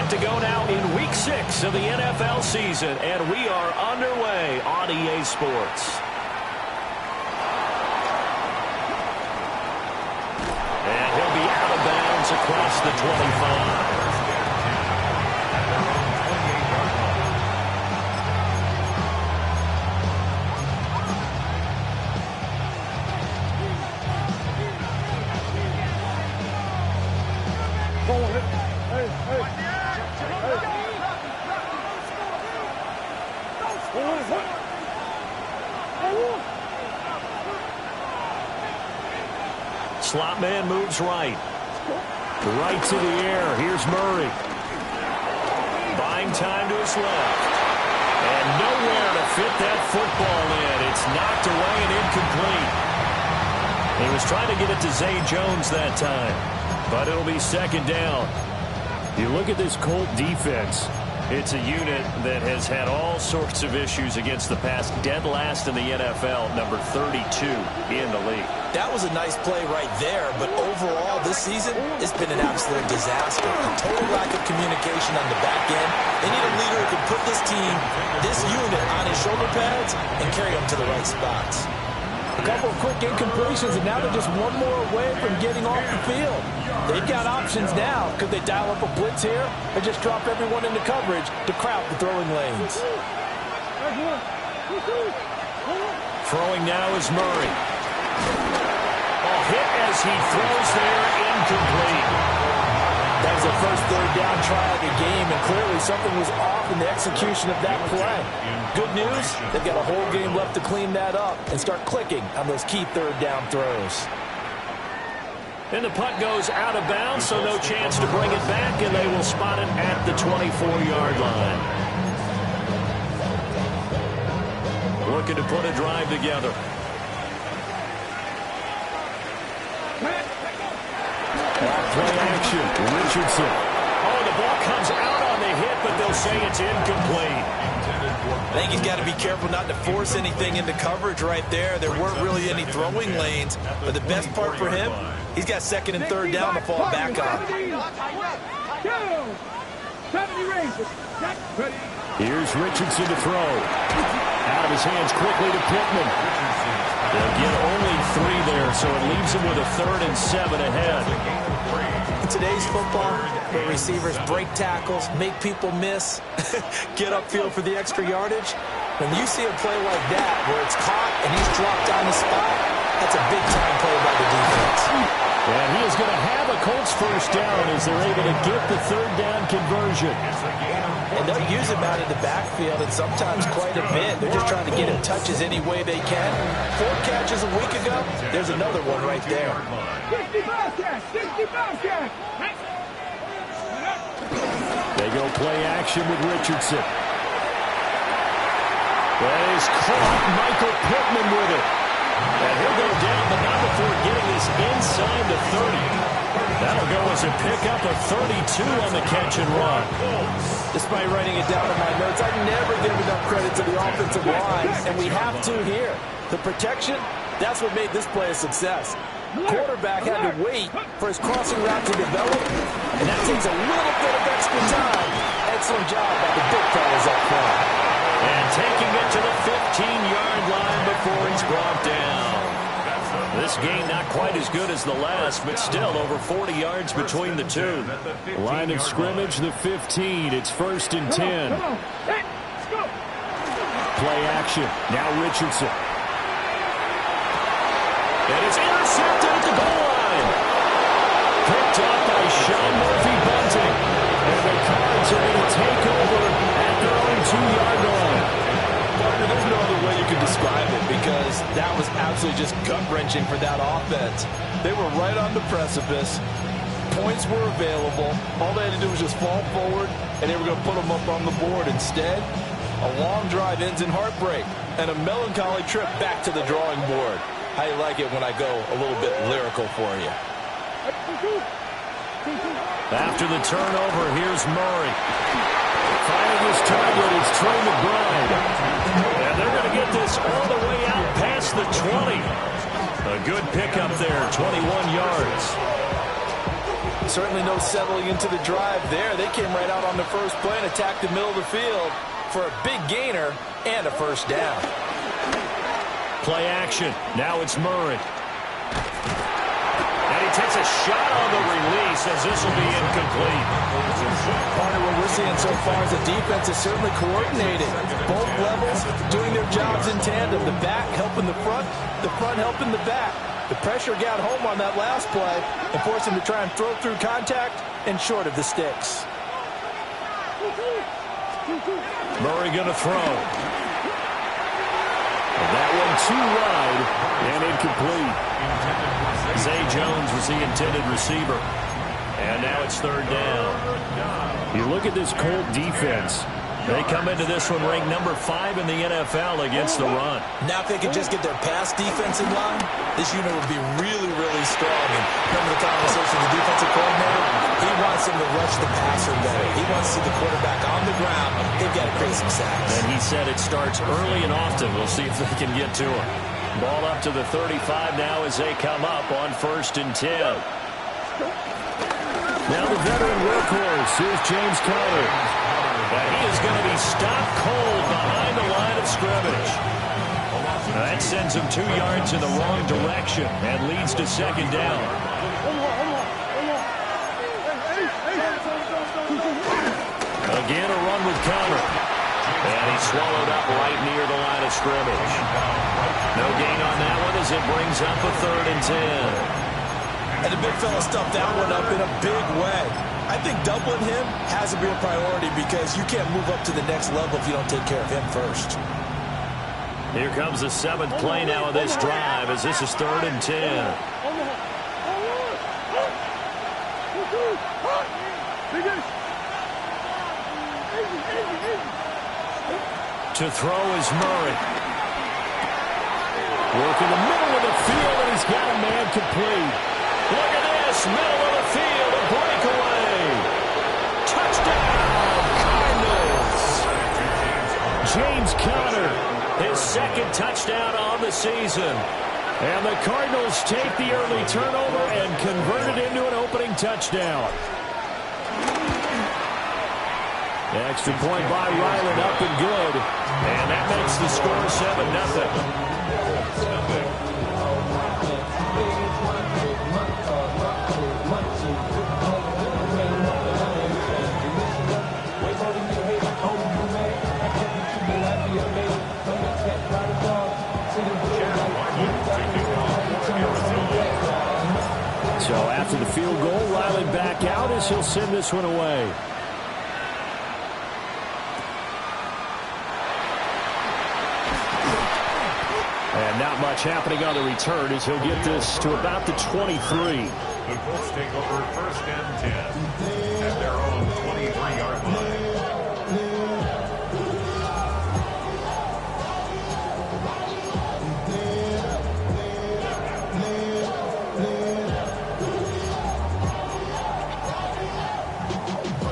Set to go now in Week 6 of the NFL season, and we are underway on EA Sports. And he'll be out of bounds across the 25. Slot man moves right. Right to the air. Here's Murray. Buying time to his left. And nowhere to fit that football in. It's knocked away and incomplete. He was trying to get it to Zay Jones that time. But it'll be second down. You look at this Colt defense. It's a unit that has had all sorts of issues against the pass. Dead last in the NFL, number 32 in the league. That was a nice play right there, but overall this season, it's been an absolute disaster. A total lack of communication on the back end. They need a leader who can put this team, this unit, on his shoulder pads and carry them to the right spots. A couple of quick incompletions, and now they're just one more away from getting off the field. They've got options now. Could they dial up a blitz here or just drop everyone into coverage to crowd the throwing lanes? Throwing now is Murray. Hit as he throws there, incomplete. That was the first third down try of the game, and clearly something was off in the execution of that play. Good news, they've got a whole game left to clean that up and start clicking on those key third down throws. And the punt goes out of bounds, so no chance to bring it back, and they will spot it at the 24-yard line. Looking to put a drive together. Play action. Richardson. Oh, the ball comes out on the hit, but they'll say it's incomplete. I think he's got to be careful not to force anything into coverage right there. There weren't really any throwing lanes, but the best part for him, he's got second and third down to fall back on. Here's Richardson to throw. Out of his hands quickly to Pittman. They'll get only 3 there, so it leaves him with a 3rd and 7 ahead. In today's football, where receivers break tackles, make people miss, get upfield for the extra yardage, when you see a play like that where it's caught and he's dropped on the spot, that's a big-time play by the defense. And he is going to have a Colts first down as they're able to get the third down conversion. And they'll use him out of the backfield, and sometimes quite a bit. They're just trying to get him touches any way they can. 4 catches a week ago. There's another one right there. They go play action with Richardson. That is caught. Michael Pittman with it. And he'll go down, but not before getting this inside the 30. That'll go as a pickup of 32 on the catch and run. Despite writing it down in my notes, I never give enough credit to the offensive line, and we have to here. The protection, that's what made this play a success. Quarterback had to wait for his crossing route to develop, and that takes a little bit of extra time. Excellent job by the big fellas up front. And taking it to the 15-yard line before he's brought down. This game not quite as good as the last, but still over 40 yards between the two. Line of scrimmage, the 15. It's 1st and 10. Play action. Now Richardson. And it's intercepted at the goal line. Picked up by Sean Murphy-Bunting. And the Cards are going to take over at their own 2-yard line. There's no other way you could describe it, because that was absolutely just gut-wrenching for that offense. They were right on the precipice. Points were available. All they had to do was just fall forward, and they were going to put them up on the board. Instead, a long drive ends in heartbreak and a melancholy trip back to the drawing board. How you like it when I go a little bit lyrical for you? After the turnover, here's Murray. Finding his target is Trey McBride. And they're going to get this all the way out past the 20. A good pickup there, 21 yards. Certainly no settling into the drive there. They came right out on the first play and attacked the middle of the field for a big gainer and a first down. Play action. Now it's Murray. And he takes a shot on the release as this will be incomplete. Part of what we're seeing so far is the defense is certainly coordinated. Both levels doing their jobs in tandem. The back helping the front helping the back. The pressure got home on that last play and forced him to try and throw through contact and short of the sticks. Murray going to throw. That one too wide and incomplete. Zay Jones was the intended receiver. And now it's third down. You look at this Colt defense. They come into this one ranked number 5 in the NFL against the run. Now if they could just get their pass defense in line, this unit would be really, really strong. And remember the conversation with the defensive coordinator? He wants them to rush the passer better. He wants to see the quarterback on the ground. They've got to create some sacks. And he said it starts early and often. We'll see if they can get to him. Ball up to the 35 now as they come up on 1st and 10. Now the veteran workhorse. Here's James Conner. And he is going to be stopped cold behind the line of scrimmage. That sends him 2 yards in the wrong direction and leads to second down. Again, a run with Conner. And he's swallowed up right near the line of scrimmage. No gain on that one as it brings up a 3rd and 10. And the big fella stuffed that one up in a big way. I think doubling him has to be a priority because you can't move up to the next level if you don't take care of him first. Here comes the 7th play now of this drive as this is 3rd and 10. To throw is Murray. Work in the middle of the field, and he's got a man complete. Look at this, middle of the field, a breakaway. Touchdown, Cardinals. James Conner, his 2nd touchdown on the season. And the Cardinals take the early turnover and convert it into an opening touchdown. Extra point by Ryland, up and good. And that makes the score 7-0. So after the field goal, Ryland back out as he'll send this one away. And not much happening on the return as he'll get this to about the 23. The Colts take over 1st and 10 at their own 23-yard line.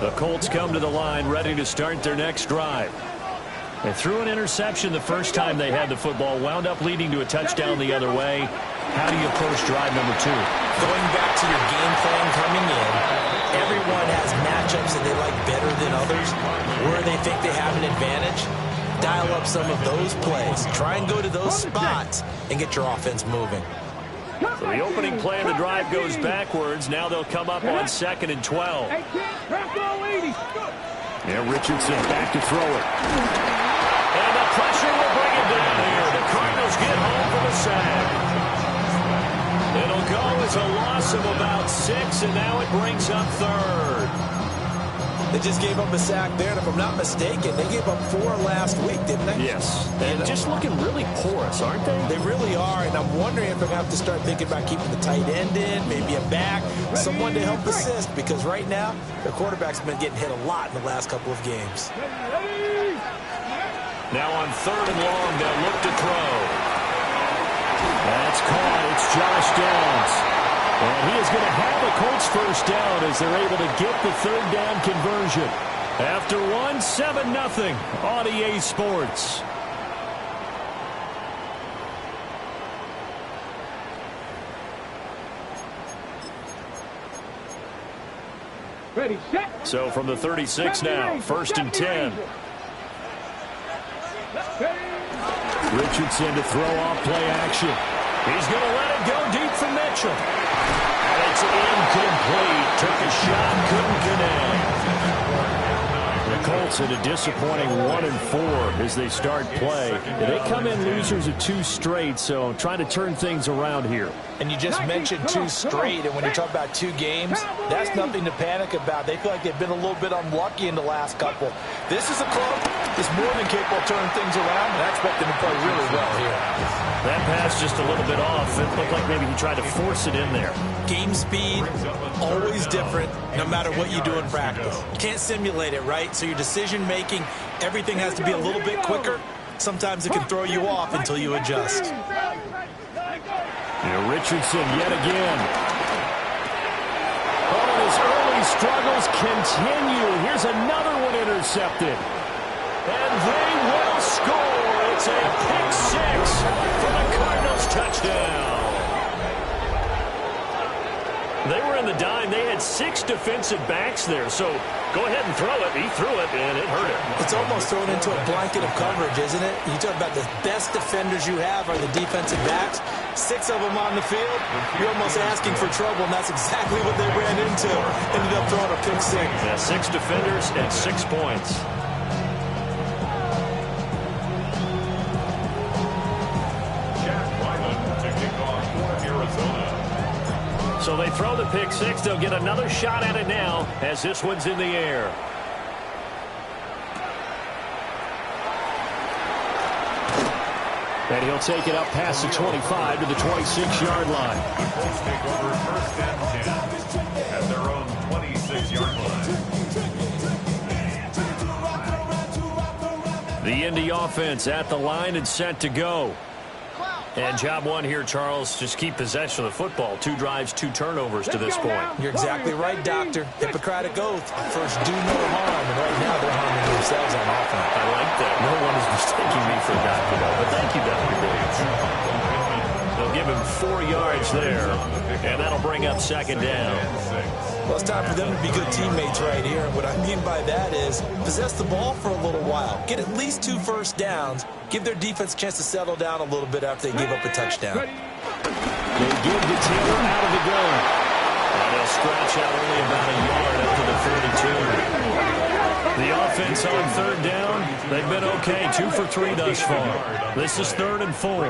The Colts come to the line ready to start their next drive. They threw an interception the first time they had the football, wound up leading to a touchdown the other way. How do you approach drive number 2? Going back to your game plan coming in, everyone has matchups that they like better than others. Where they think they have an advantage, dial up some of those plays. Try and go to those spots and get your offense moving. So the opening play of the drive goes backwards. Now they'll come up on 2nd and 12. Yeah, Richardson back to throw it. And the pressure will bring it down here. The Cardinals get home for the sack. It'll go as a loss of about 6, and now it brings up 3rd. They just gave up a sack there, and if I'm not mistaken, they gave up 4 last week, didn't they? Yes. And just looking really porous, aren't they? They really are, and I'm wondering if they're going to have to start thinking about keeping the tight end in, maybe a back, someone to help assist, because right now, their quarterback's been getting hit a lot in the last couple of games. Now on 3rd and long, they'll look to throw. That's caught. It's Josh Downs. And he is going to have a Colts first down as they're able to get the 3rd down conversion. After 7-0 on EA Sports. So from the 36 now, 1st and 10. Richardson to throw off play action. He's going to let it go deep for Mitchell. And it's incomplete. Took a shot, couldn't connect. The Colts had a disappointing 1-4 as they start play. They come in losers of 2 straight, so trying to turn things around here. And you just mentioned 2 straight, and when you talk about 2 games, that's nothing to panic about. They feel like they've been a little bit unlucky in the last couple. This is a club that's more than capable of turning things around, and I expect them to play really well here. That pass just a little bit off. It looked like maybe he tried to force it in there. Game speed, always different, no matter what you do in practice. You can't simulate it, right? So your decision-making, everything has to be a little bit quicker. Sometimes it can throw you off until you adjust. Richardson yet again. Oh, his early struggles continue. Here's another one intercepted. And they will score. It's a pick 6 for the Cardinals touchdown. They were in the dime. They had 6 defensive backs there. So go ahead and throw it. He threw it, and it hurt him. It's almost thrown into a blanket of coverage, isn't it? You talk about the best defenders you have are the defensive backs. 6 of them on the field. You're almost asking for trouble, and that's exactly what they ran into. Ended up throwing a pick 6. Yeah, 6 defenders and 6 points. So they throw the pick 6. They'll get another shot at it now as this one's in the air. And he'll take it up past the 25 to the 26-yard line. The Colts take over 1st and 10 at their own 26-yard line. The Indy offense at the line and set to go. And job one here, Charles, just keep possession of the football. 2 drives, 2 turnovers to this point. You're exactly right, Doctor. Hippocratic oath. First, do no harm. And right now, they're harming themselves on offense. I like that. No one is mistaking me for a doctor, though. But thank you, Dr. Bates. They'll give him 4 yards there, and that'll bring up 2nd down. Well, it's time for them to be good teammates right here. And what I mean by that is possess the ball for a little while. Get at least 2 first downs. Give their defense a chance to settle down a little bit after they give up a touchdown. They give the Taylor out of the gun. And they'll scratch out only about a yard up to the 42. The offense on 3rd down, they've been okay. 2 for 3 thus far. This is 3rd and 4.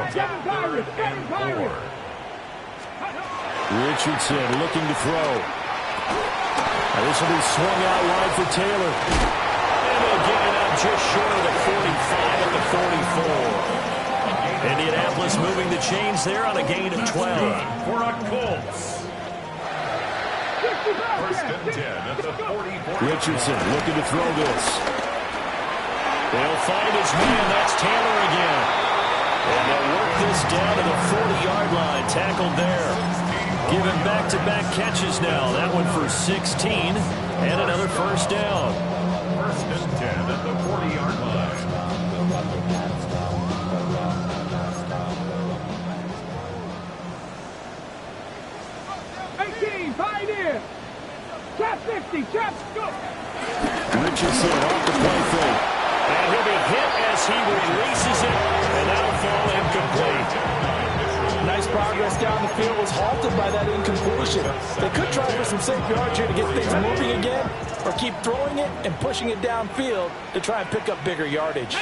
Richardson looking to throw. Now this will be swung out wide for Taylor. And they'll get it up just short of the 45 at the 44. Indianapolis moving the chains there on a gain of 12. For a Colts. 1st and 10 at the 44. Richardson looking to throw this. They'll find his man. That's Taylor again. And they'll work this down to the 40-yard line. Tackled there. Giving back-to-back catches now. That one for 16. And another 1st down. 1st and 10 at the 40-yard line. Trap 50, trap, go! Richardson off the play fake. And he'll be hit as he releases it. And that'll fall incomplete. Nice progress down the field was halted by that incompletion. They could try for some safe yards here to get things moving again, or keep throwing it and pushing it downfield to try and pick up bigger yardage.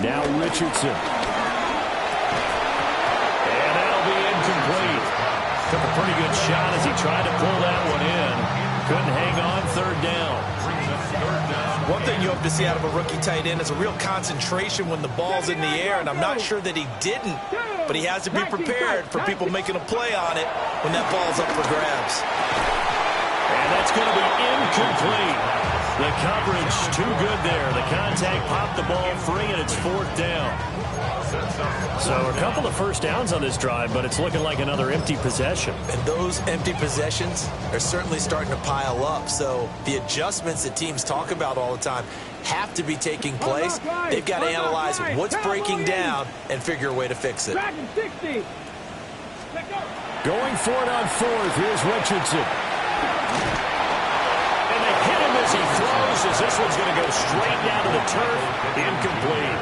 Now Richardson. And that'll be incomplete. Took a pretty good shot as he tried to pull that one in. Couldn't hang on 3rd down. One thing you hope to see out of a rookie tight end is a real concentration when the ball's in the air, and I'm not sure that he didn't, but he has to be prepared for people making a play on it when that ball's up for grabs. And that's going to be incomplete. The coverage too good there. The contact popped the ball free, and it's 4th down. So a couple of 1st downs on this drive, but it's looking like another empty possession. And those empty possessions are certainly starting to pile up. So the adjustments that teams talk about all the time have to be taking place. They've got to analyze what's breaking down and figure a way to fix it. Going for it on 4th. Here's Richardson. misses. This one's going to go straight down to the turf. Incomplete.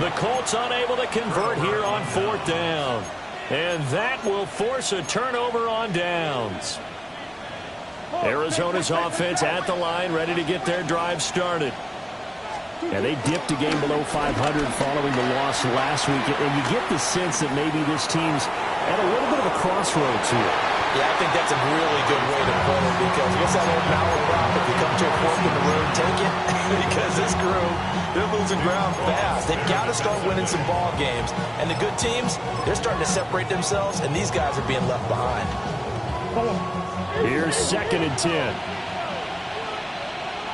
The Colts unable to convert here on 4th down. And that will force a turnover on downs. Arizona's offense at the line, ready to get their drive started. And they dipped a game below 500 following the loss last week. And you get the sense that maybe this team's at a little bit of a crossroads here. Yeah, I think that's a really good way to put it, because what's that old power prop? If you come to a fork in the road, take it. Because this group, they're losing ground fast. They've got to start winning some ball games. And the good teams, they're starting to separate themselves, and these guys are being left behind. Here's 2nd and 10.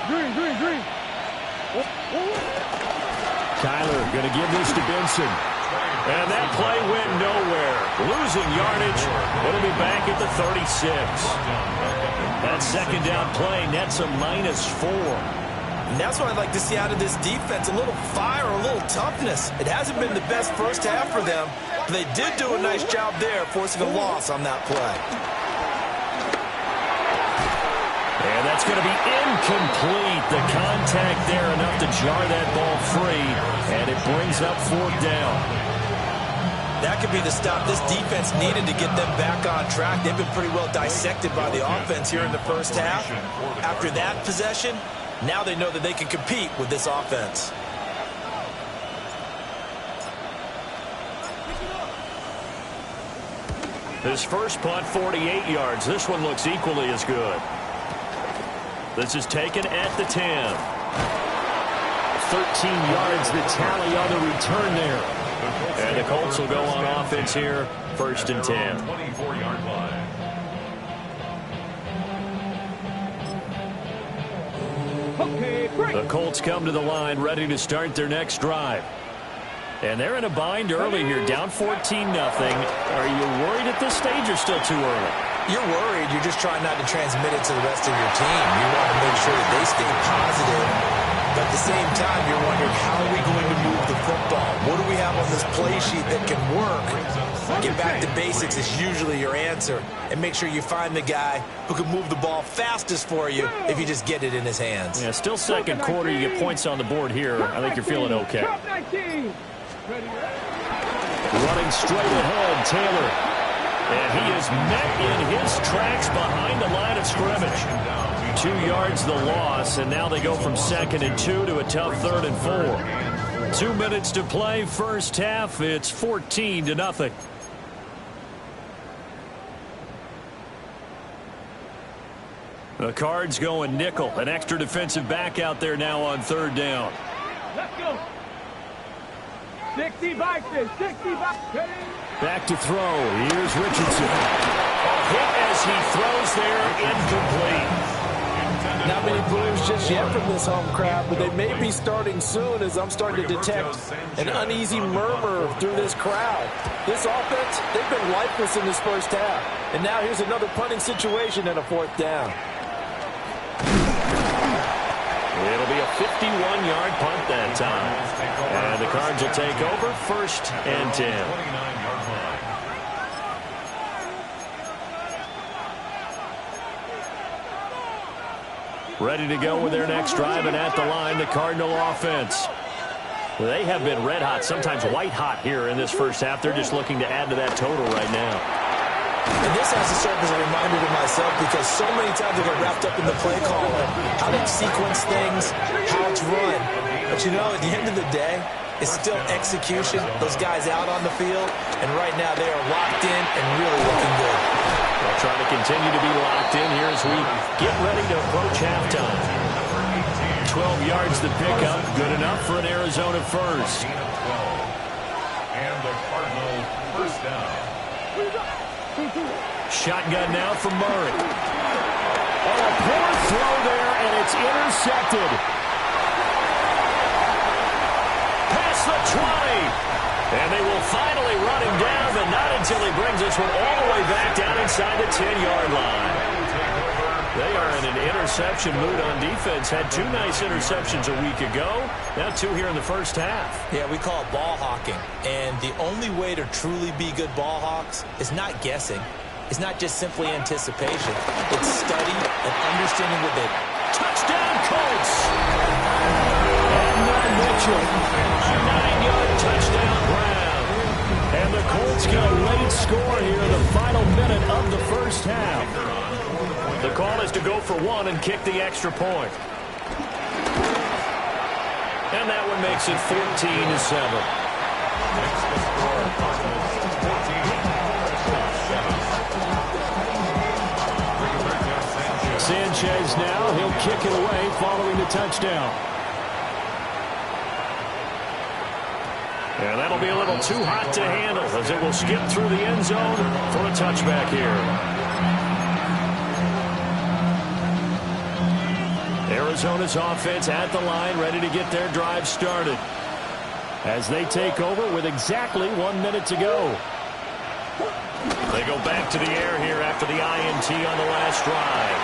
Green. Kyler going to give this to Benson. And that play went nowhere. Losing yardage. It'll be back at the 36. That 2nd down play nets a -4. And that's what I'd like to see out of this defense. A little fire, a little toughness. It hasn't been the best first half for them, but they did do a nice job there, forcing a loss on that play. And that's going to be incomplete. The contact there enough to jar that ball free, and it brings up 4th down. That could be the stop this defense needed to get them back on track. They've been pretty well dissected by the offense here in the first half. After that possession, now they know that they can compete with this offense. His first punt, 48 yards. This one looks equally as good. This is taken at the 10. 13 yards, the tally on the return there. And the Colts will go on offense here, 1st and 10. 24-yard line. The Colts come to the line, ready to start their next drive. And they're in a bind early here, down 14-0. Are you worried at this stage or still too early? You're worried. You're just trying not to transmit it to the rest of your team. You want to make sure that they stay positive. But at the same time, you're wondering, how are we going to move the football? What do we have on this play sheet that can work? Get back to basics is usually your answer. And make sure you find the guy who can move the ball fastest for you if you just get it in his hands. Yeah, still 2nd quarter. You get points on the board here. I think you're feeling okay. Running straight ahead, Taylor. And he is met in his tracks behind the line of scrimmage. 2 yards the loss, and now they go from 2nd and 2 to a tough 3rd and 4. 2 minutes to play, first half. It's 14-0. The Cards going nickel. An extra defensive back out there now on 3rd down. Let's go. 60 back there. 60 back. Back to throw. Here's Richardson. A hit as he throws there, incomplete. Not many blues just yet from this home crowd, but they may be starting soon, as I'm starting to detect an uneasy murmur through this crowd. This offense, they've been lifeless in this first half. And now here's another punting situation and a 4th down. It'll be a 51-yard punt that time. And the Cards will take over, 1st and 10. 29-yard line. Ready to go with their next drive, and at the line, the Cardinal offense. They have been red hot, sometimes white hot here in this first half. They're just looking to add to that total right now. And this has to serve as a reminder to myself, because so many times I get wrapped up in the play call and how they sequence things, how it's run. But you know, at the end of the day, it's still execution. Those guys out on the field, and right now they are locked in and really looking good. They'll try to continue to be locked in here as we get ready to approach halftime. 12 yards to pick up, good enough for an Arizona first. And the Cardinals first down. Shotgun now from Murray. Oh, a poor throw there, and it's intercepted. Past the 20. And they will finally run him down, but not until he brings this one all the way back down inside the 10-yard line. They are in an interception mood on defense. Had 2 nice interceptions a week ago. Now 2 here in the first half. Yeah, we call it ball hawking. And the only way to truly be good ball hawks is not guessing. It's not just simply anticipation. It's study and understanding with it. Touchdown, Colts! to go for one and kick the extra point. And that one makes it 14-7. Makes the score Cardinals 14. Sanchez now, he'll kick it away following the touchdown. And that'll be a little too hot to handle as it will skip through the end zone for a touchback here. Arizona's offense at the line, ready to get their drive started as they take over with exactly 1 minute to go. They go back to the air here after the INT on the last drive.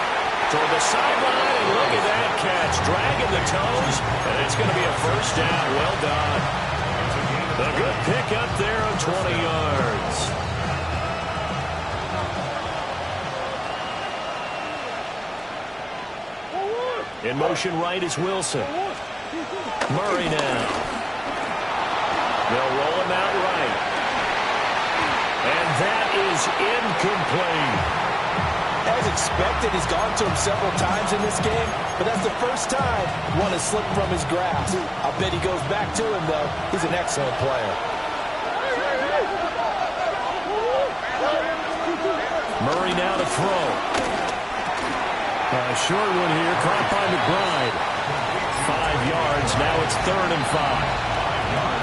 Toward the sideline, and look at that catch. Dragging the toes, and it's going to be a first down. Well done. A good pick up there on 20 yards. In motion right is Wilson. Murray now. They'll roll him out right. And that is incomplete. As expected, he's gone to him several times in this game, but that's the first time one has slipped from his grasp. I'll bet he goes back to him, though. He's an excellent player. Murray now to throw. A short one here, caught by McBride. 5 yards, now it's 3rd and 5.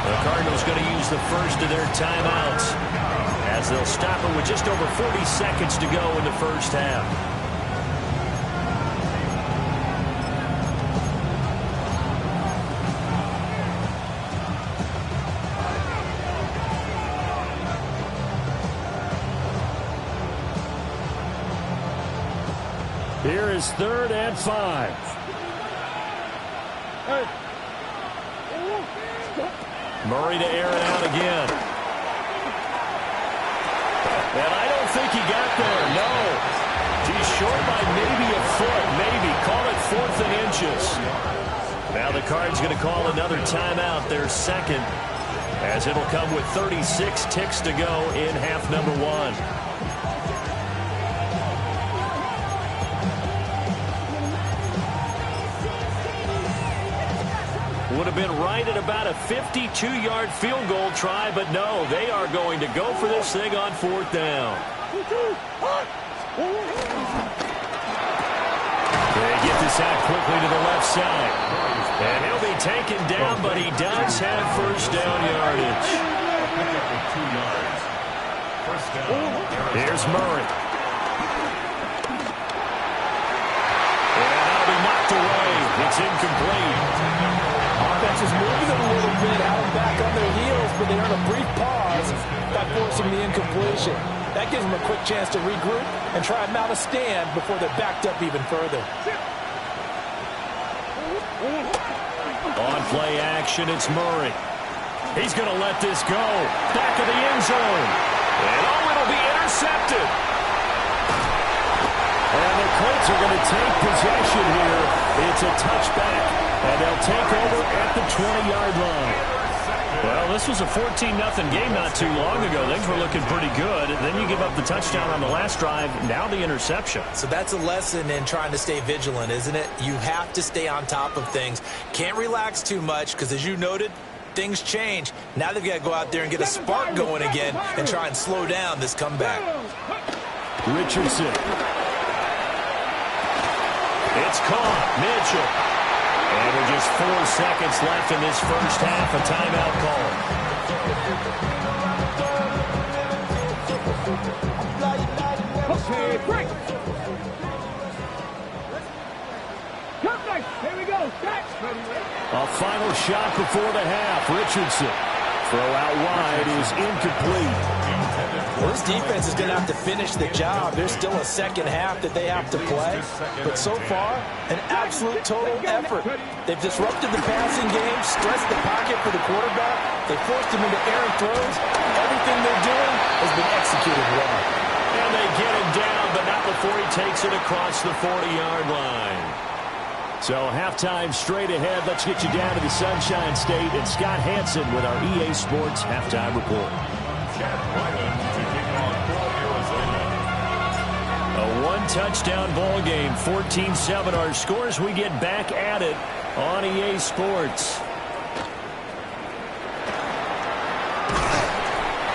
The Cardinals going to use the first of their timeouts as they'll stop it with just over 40 seconds to go in the first half. Here is 3rd and 5. Murray to air it out again. And I don't think he got there, no. He's short by maybe a foot, maybe. Call it 4th and inches. Now the Cards going to call another timeout, their second, as it'll come with 36 ticks to go in half number 1. Would have been right at about a 52-yard field goal try, but no, they are going to go for this thing on 4th down. They get this out quickly to the left side. And he'll be taken down, but he does have first down yardage. Here's Murray. And that'll be knocked away. It's incomplete. Offense is moving them a little bit, out back on their heels, but they earn a brief pause by forcing the incompletion. That gives them a quick chance to regroup and try and mount a stand before they're backed up even further. On play action, it's Murray. He's going to let this go. Back of the end zone. And it'll be intercepted. And the Colts are going to take possession here. It's a touchback, and they'll take over at the 20-yard line. Well, this was a 14-0 game not too long ago. Things were looking pretty good. Then you give up the touchdown on the last drive. Now the interception. So that's a lesson in trying to stay vigilant, isn't it? You have to stay on top of things. Can't relax too much because, as you noted, things change. Now they've got to go out there and get a spark going again and try and slow down this comeback. Richardson. It's caught. Mitchell. And with just 4 seconds left in this first half, a timeout call. Okay, break. Cut back. Here we go. A final shot before the half. Richardson. Throw out wide is incomplete. Well, this defense is going to have to finish the job. There's still a second half that they have to play. But so far, an absolute total effort. They've disrupted the passing game, stressed the pocket for the quarterback. They forced him into errant throws. Everything they're doing has been executed well. And they get him down, but not before he takes it across the 40-yard line. So halftime straight ahead. Let's get you down to the Sunshine State and Scott Hansen with our EA Sports halftime report. A 3-touchdown ball game. 14-7 our scores. We get back at it on EA Sports.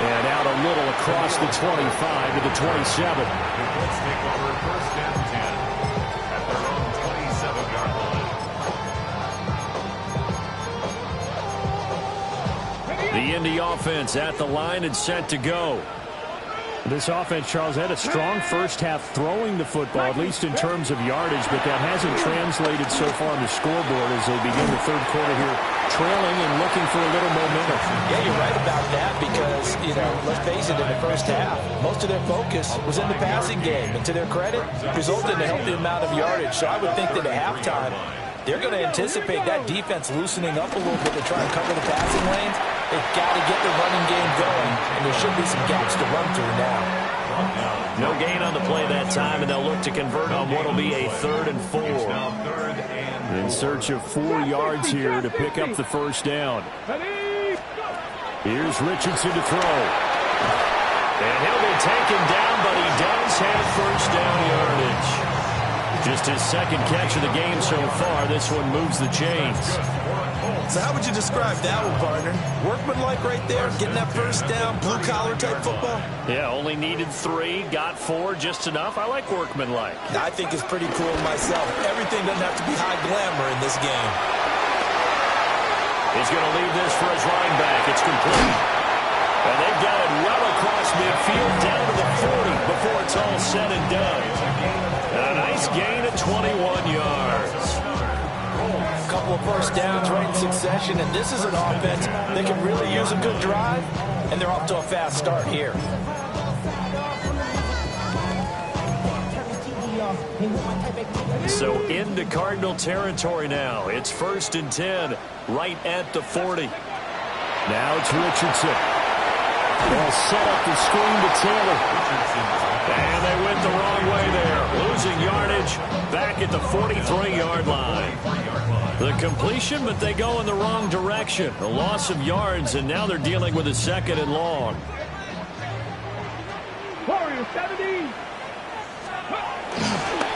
And out a little across the 25 to the 27. Let's take over first and 10 at their own 27-yard line. The Indy offense at the line and set to go. This offense, Charles, had a strong first half throwing the football, at least in terms of yardage, but that hasn't translated so far on the scoreboard as they begin the third quarter here, trailing and looking for a little momentum. Yeah, you're right about that because, let's face it, in the first half, most of their focus was in the passing game. And to their credit, resulted in a healthy amount of yardage. So I would think that at halftime, they're going to anticipate that defense loosening up a little bit to try and cover the passing lanes. They've got to get the running game going, and there should be some gaps to run through now. No gain on the play that time, and they'll look to convert on what will be a 3rd and 4. In search of 4 yards here to pick up the first down. Here's Richardson to throw. And he'll be taken down, but he does have first down yardage. Just his second catch of the game so far. This one moves the chains. So how would you describe that one, partner? Workmanlike right there, getting that first down, blue-collar type football? Yeah, only needed 3, got 4, just enough. I like workmanlike. I think it's pretty cool myself. Everything doesn't have to be high glamour in this game. He's going to leave this for his running back. It's complete. And they've got it well across midfield down to the 40 before it's all said and done. A nice gain of 21 yards. A couple of first downs right in succession, and this is an offense that can really use a good drive, and they're off to a fast start here. So into Cardinal territory now. It's 1st and 10 right at the 40. Now it's Richardson. They'll set up the screen to Taylor. And they went the wrong way there. Losing yardage back at the 43-yard line. The completion, but they go in the wrong direction. A loss of yards, and now they're dealing with a 2nd and long. Warriors 70.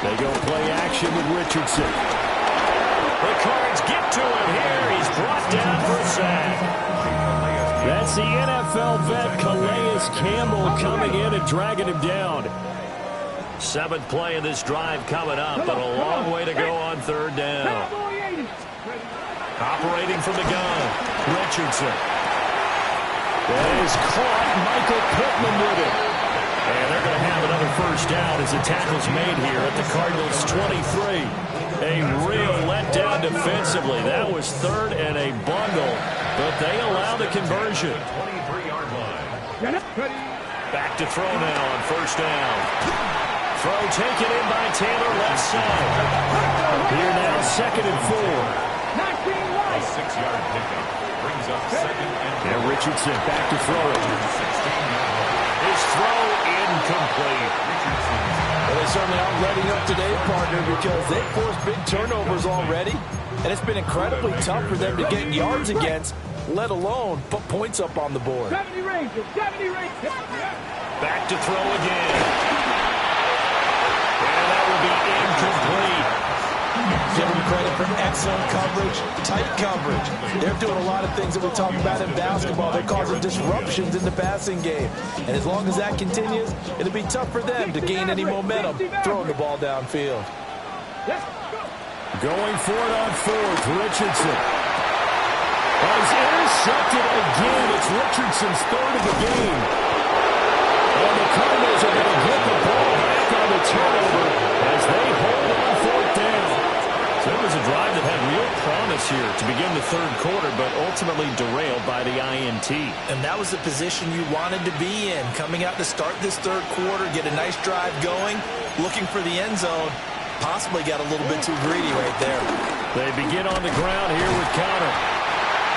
They go play action with Richardson. The Cards get to him here. He's brought down for a sack. That's the NFL vet Calais Campbell coming in and dragging him down. 7th play of this drive coming up, but a long way to go on 3rd down. Operating from the gun, Richardson. That is caught. Michael Pittman with it. And they're going to have another first down as the tackle's made here at the Cardinals' 23. A real letdown defensively. That was 3rd and a bundle, but they allow the conversion. 23-yard line. Back to throw now on 1st down. Throw taken in by Taylor, left side. Here now, 2nd and 4. A 6-yard pickup brings up 2nd and 4. And Richardson back to throw it. His throw incomplete. Well, they certainly aren't letting up today, partner, because they forced big turnovers already, and it's been incredibly tough for them to get yards against, let alone put points up on the board. 70 Rangers, 70 Rangers. Back to throw again. And that will be incomplete. Give them credit for excellent coverage, tight coverage. They're doing a lot of things that we talk about in basketball. They're causing disruptions in the passing game. And as long as that continues, it'll be tough for them to gain any momentum throwing the ball downfield. Going for it on 4th, Richardson. He's intercepted again. It's Richardson's 3rd of the game. And the Cardinals are going to get the ball back on the turnover as they hold on 4th down. So it was a drive that had real promise here to begin the 3rd quarter, but ultimately derailed by the INT. And that was the position you wanted to be in, coming out to start this 3rd quarter, get a nice drive going, looking for the end zone. Possibly got a little bit too greedy right there. They begin on the ground here with Connor.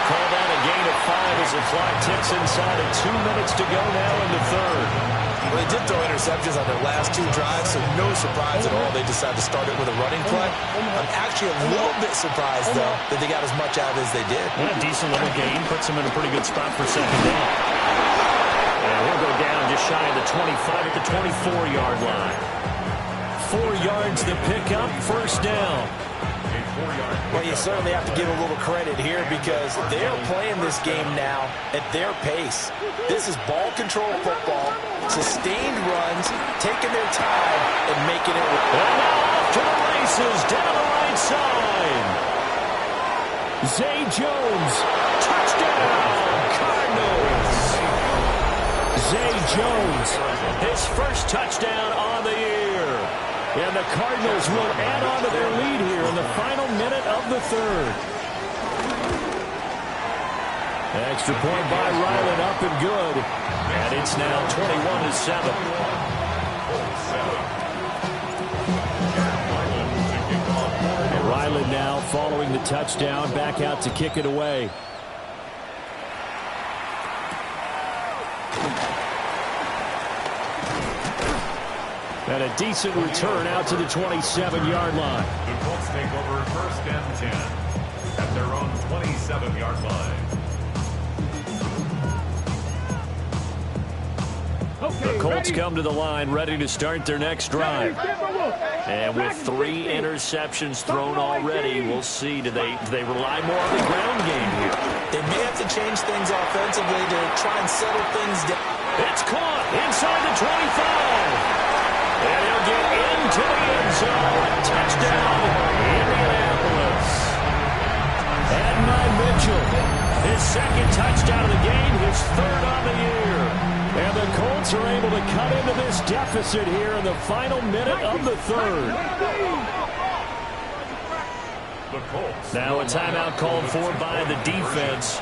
Called out a gain of 5 as the clock ticks inside of 2 minutes to go now in the 3rd. Well, they did throw interceptions on their last 2 drives, so no surprise at all they decided to start it with a running play. I'm actually a little bit surprised, though, that they got as much out as they did. Yeah, decent little gain. Puts them in a pretty good spot for 2nd down. And he'll go down just shy of the 25 at the 24-yard line. 4 yards to pick up, first down. Well, you certainly have to give a little credit here because they're playing this game now at their pace. This is ball control football, sustained runs, taking their time and making it work. And now off to the races down the right side. Zay Jones, touchdown, Cardinals. Zay Jones, his first touchdown on the year. And the Cardinals will add on to their lead here in the final minute of the third. Extra point by Ryland, up and good. And it's now 21-7. Ryland now following the touchdown, back out to kick it away. And a decent return out to the 27-yard line. The Colts take over first and 10 at their own 27-yard line. The Colts come to the line ready to start their next drive. And with 3 interceptions thrown already, we'll see, do they rely more on the ground game here? They may have to change things offensively to try and settle things down. It's caught inside the 25. And he'll get into the end zone. Touchdown, Indianapolis. Adonai Mitchell, his second touchdown of the game, his third on the year. And the Colts are able to cut into this deficit here in the final minute of the third. Now a timeout called for by the defense.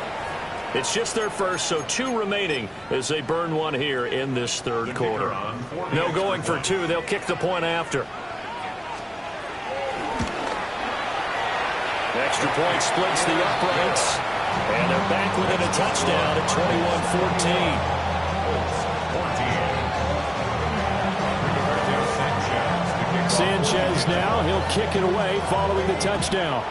It's just their first, so 2 remaining as they burn one here in this third quarter. No going for 2. They'll kick the point after. Extra point splits the uprights. And they're back within a touchdown at 21-14. Sanchez now, he'll kick it away following the touchdown.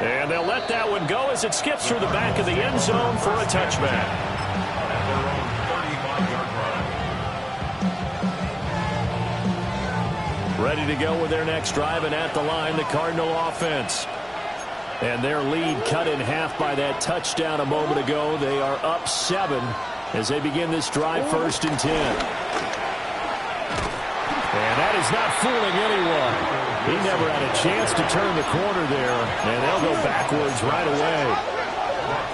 And they'll let that one go as it skips through the back of the end zone for a touchback. Ready to go with their next drive, and at the line, the Cardinal offense. And their lead cut in half by that touchdown a moment ago. They are up 7 as they begin this drive, first and 10. And that is not fooling anyone. He never had a chance to turn the corner there, and they'll go backwards right away.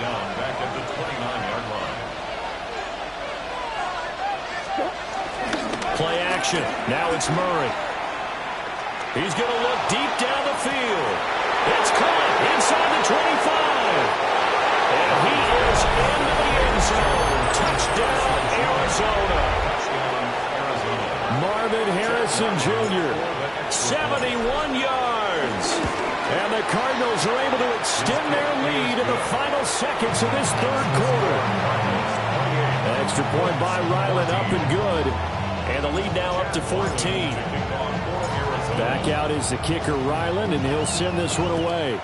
Down back at the 29-yard line. Play action. Now it's Murray. He's going to look deep down the field. It's caught inside the 25. And he is into the end zone. Touchdown, Arizona. Marvin Harrison Jr., 71 yards. And the Cardinals are able to extend their lead in the final seconds of this third quarter. Extra point by Ryland, up and good. And the lead now up to 14. Back out is the kicker, Ryland, and he'll send this one away.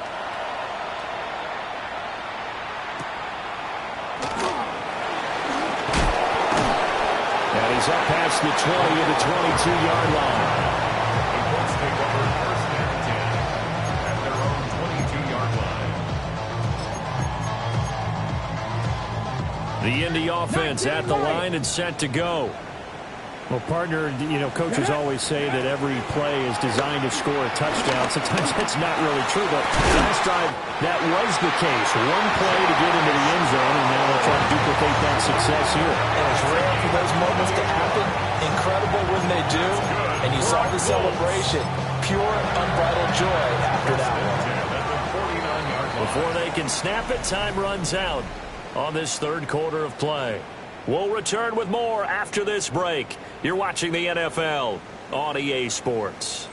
And he's up past the 20 of the 22-yard line. The Colts take over first and 10 at their own 22-yard line. The Indy offense at the line and set to go. Well, partner, you know, coaches always say that every play is designed to score a touchdown. Sometimes that's not really true, but last drive, that was the case. One play to get into the end zone, and now they'll try to duplicate that success here. And it's rare for those moments to happen. Incredible when they do. And you saw the celebration. Pure, unbridled joy after that one. Before they can snap it, time runs out on this third quarter of play. We'll return with more after this break. You're watching the NFL on EA Sports.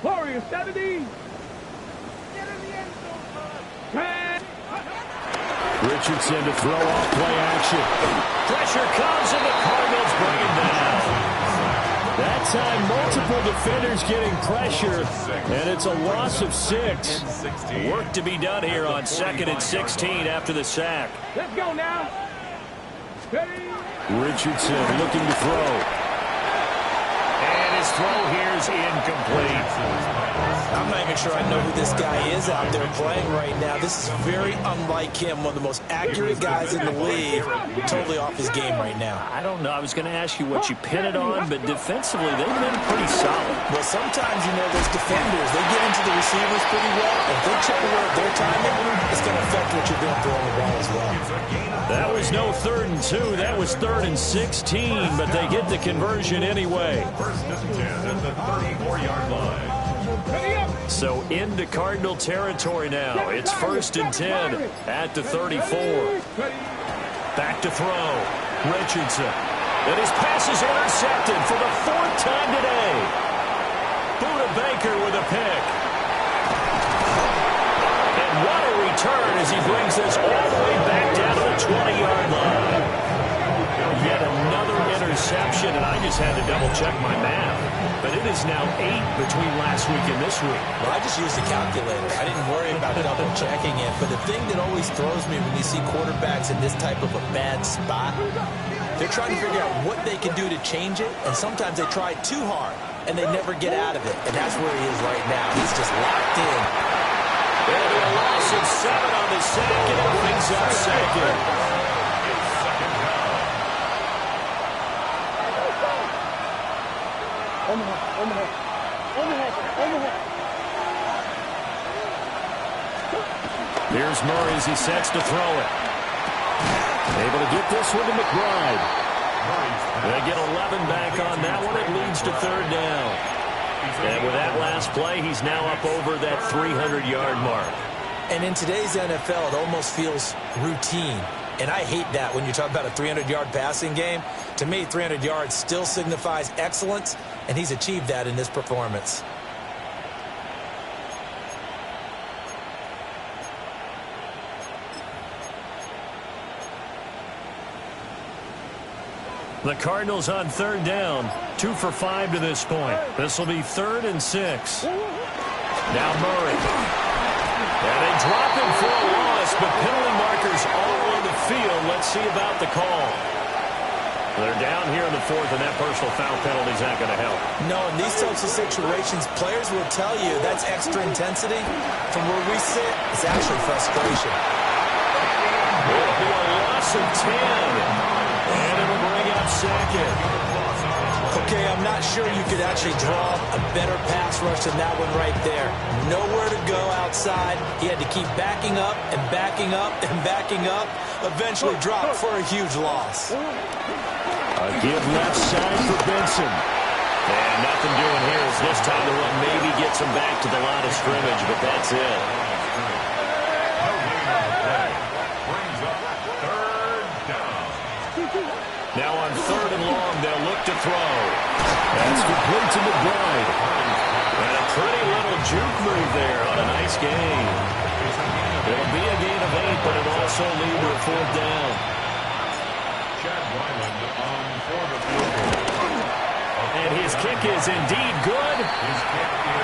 Warriors 70. Get in the end zone, 10. Richardson to throw off play action. Pressure comes and the Cardinals bring it down. That time, multiple defenders getting pressure, and it's a loss of 6. Work to be done here on 2nd and 16 after the sack. Let's go now. Richardson looking to throw. And his throw here is incomplete. I'm not even sure I know who this guy is out there playing right now. This is very unlike him, one of the most accurate guys in the league. Totally off his game right now. I don't know. I was going to ask you what you pin it on, but defensively, they've been pretty solid. Well, sometimes, you know, those defenders, they get into the receivers pretty well. If they chip away at their timing, it's going to affect what you're doing throwing the ball as well. That was no 3rd and 2. That was 3rd and 16, but they get the conversion anyway. First and 10 at the 34-yard line. So into Cardinal territory now. It's 1st and 10 at the 34. Back to throw. Richardson. And his pass is intercepted for the 4th time today. Buda Baker with a pick. And what a return as he brings this all the way back down to the 20-yard line. Yet another interception, and I just had to double-check my math. But it is now 8 between last week and this week. Well, I just used a calculator. I didn't worry about double-checking it. But the thing that always throws me when you see quarterbacks in this type of a bad spot, they're trying to figure out what they can do to change it, and sometimes they try too hard, and they never get out of it. And that's where he is right now. He's just locked in. There'll be a loss of 7 on the sack, and it brings up 2nd. Here's Murray as he sets to throw it. Able to get this one to McBride. They get 11 back on that one. It leads to 3rd down. And with that last play, he's now up over that 300-yard mark. And in today's NFL, it almost feels routine. And I hate that when you talk about a 300-yard passing game. To me, 300 yards still signifies excellence, and he's achieved that in this performance. The Cardinals on 3rd down. 2 for 5 to this point. This will be 3rd and 6. Now Murray. And they drop him for a loss, but penalty markers all on the field. Let's see about the call. They're down here in the 4th, and that personal foul penalty is not going to help. No, in these types of situations, players will tell you that's extra intensity. From where we sit, it's actually frustration. It'll be a loss of 10. And it'll bring up 2nd. Okay, I'm not sure you could actually draw a better pass rush than that one right there. Nowhere to go outside. He had to keep backing up and backing up and backing up. Eventually dropped for a huge loss. A give left side for Benson. And nothing doing here is this time the run maybe gets him back to the line of scrimmage, but that's it. Now on 3rd and long, they'll look to throw. That's complete to McBride. And a pretty little juke move there on a nice gain. It'll be a gain of 8, but it'll also lead to a 4th down. And his kick is indeed good.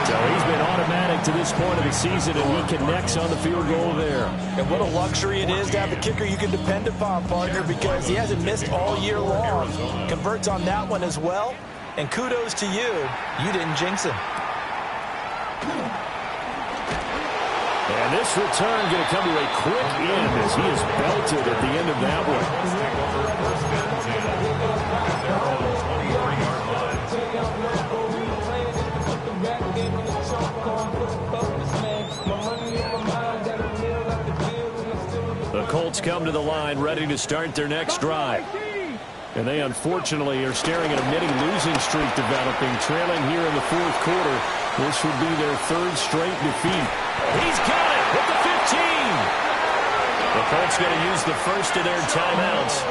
So he's been automatic to this point of the season, and he connects on the field goal there. And what a luxury it is to have a kicker you can depend upon, partner, because he hasn't missed all year long. Converts on that one as well. And kudos to you. You didn't jinx him. And this return going to come to a quick end as he is belted at the end of that one. The Colts come to the line ready to start their next drive. And they unfortunately are staring at a mini losing streak developing, trailing here in the 4th quarter. This would be their 3rd straight defeat. He's got it with the 15. The Colts going to use the first of their timeouts.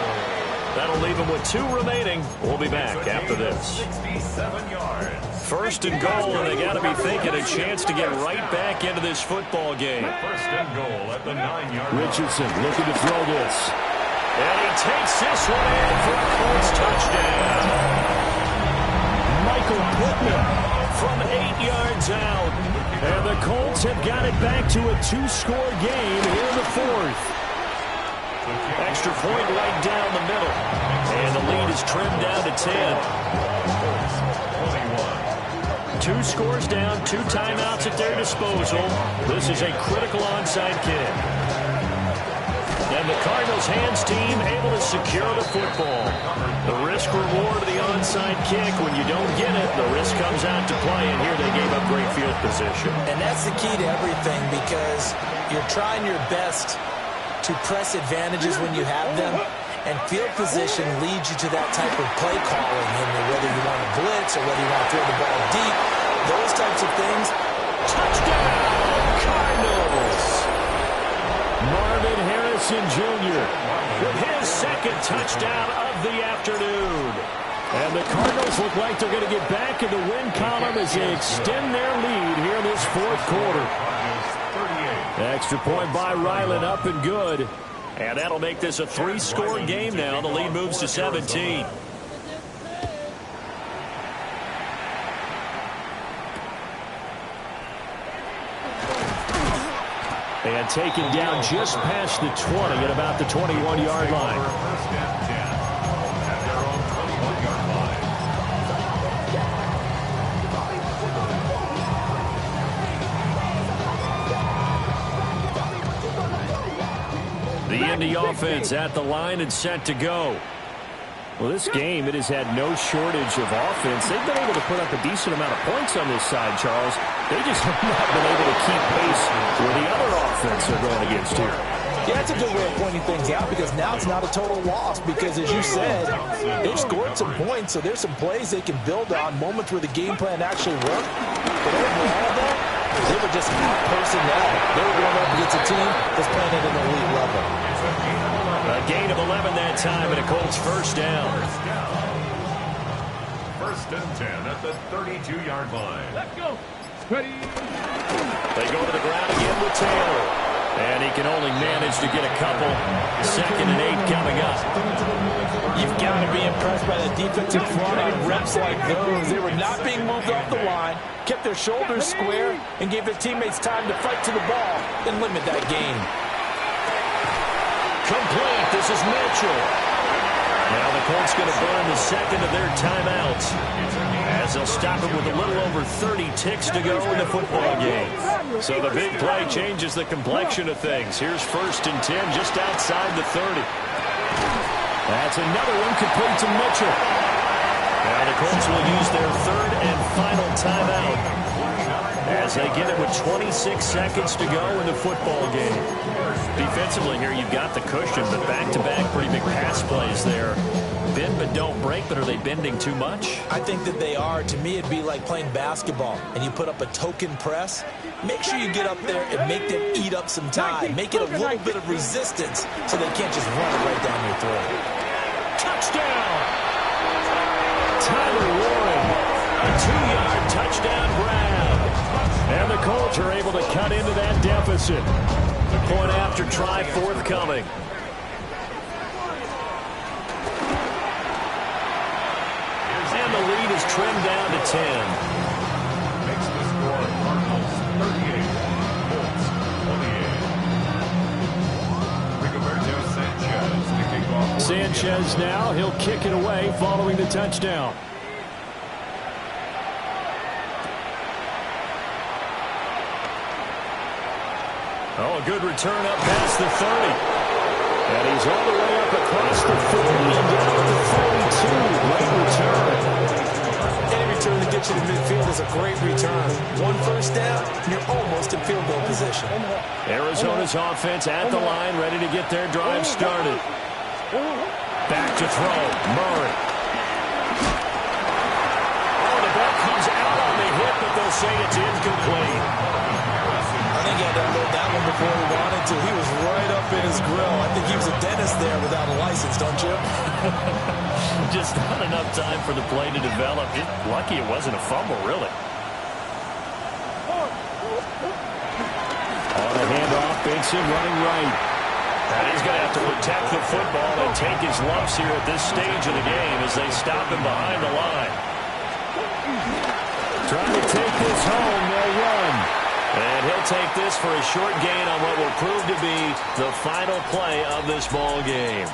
That'll leave them with 2 remaining. We'll be back after this. 67 yards. 1st and goal, and they got to be thinking a chance to get right back into this football game. 1st and goal at the 9-yard line. Richardson looking to throw this. And he takes this one in for a Colts touchdown. tackle Pittman from 8 yards out. And the Colts have got it back to a 2-score game here in the fourth. Extra point right down the middle. And the lead is trimmed down to 10. 2 scores down, 2 timeouts at their disposal. This is a critical onside kick. And the Cardinals' hands team able to secure the football. The risk-reward of the onside kick, when you don't get it, the risk comes out to play, and here they gave up great field position. And that's the key to everything, because you're trying your best to press advantages when you have them, and field position leads you to that type of play calling, and whether you want to blitz or whether you want to throw the ball deep, those types of things. Touchdown, Cardinals! Marvin Harrison Jr. with his second touchdown of the afternoon. And the Cardinals look like they're going to get back in the win column as they extend their lead here in this fourth quarter. Extra point by Ryland, up and good. And that'll make this a 3-score game now. The lead moves to 17. And taken down just past the 20 at about the 21-yard line. First and 10 at their own 21-yard line. The Indy offense at the line and set to go. Well, this game, it has had no shortage of offense. They've been able to put up a decent amount of points on this side, Charles. They just have not been able to keep pace with the other offense they're going against here. Yeah, that's a good way of pointing things out, because now it's not a total loss, because as you said, they've scored some points, so there's some plays they can build on, moments where the game plan actually worked. But overall, though, they were just out personnel. They were going up against a team that's playing at an elite level. A gain of 11 that time, and a Colts first down. First and 10 at the 32-yard line. Let's go. Ready. They go to the ground again with Taylor. And he can only manage to get a couple. 2nd and 8 coming up. You've got to be impressed by the defensive front on reps like those. They were not being moved off the line, kept their shoulders square, and gave their teammates time to fight to the ball and limit that gain. Complete. This is Mitchell. Now the Colts going to burn the second of their timeouts, as they'll stop it with a little over 30 ticks to go in the football game. So the big play changes the complexion of things. Here's first and 10 just outside the 30. That's another one complete to Mitchell. Now the Colts will use their third and final timeout, as they get it with 26 seconds to go in the football game. Defensively here, you've got the cushion, but back-to-back pretty big pass plays there. Bend but don't break, but are they bending too much? I think that they are. To me, it'd be like playing basketball, and you put up a token press. Make sure you get up there and make them eat up some time. Make it a little bit of resistance so they can't just run it right down your throat. Touchdown! Tyler Warren, A 2-yard touchdown grab. and the Colts are able to cut into that deficit. The point after try forthcoming. And the lead is trimmed down to 10. Makes the score Cardinals 38, Colts 28. Rigoberto Sanchez to kick off. Sanchez now, he'll kick it away following the touchdown. Oh, a good return up past the 30. And he's all the way up across the 40 and down to the 32. Great return. Any return that gets you to midfield is a great return. One first down, and you're almost in field goal position. Arizona's offense at the line, ready to get their drive started. Back to throw, Murray. Oh, the ball comes out on the hit, but they'll say it's incomplete. I think he had to unload that one before he wanted to. He was right up in his grill. I think he was a dentist there without a license, don't you? Just not enough time for the play to develop. Just lucky it wasn't a fumble, really. On a handoff, Benson running right. And he's going to have to protect the football and take his lumps here at this stage of the game as they stop him behind the line. they'll take this for a short gain on what will prove to be the final play of this ball game.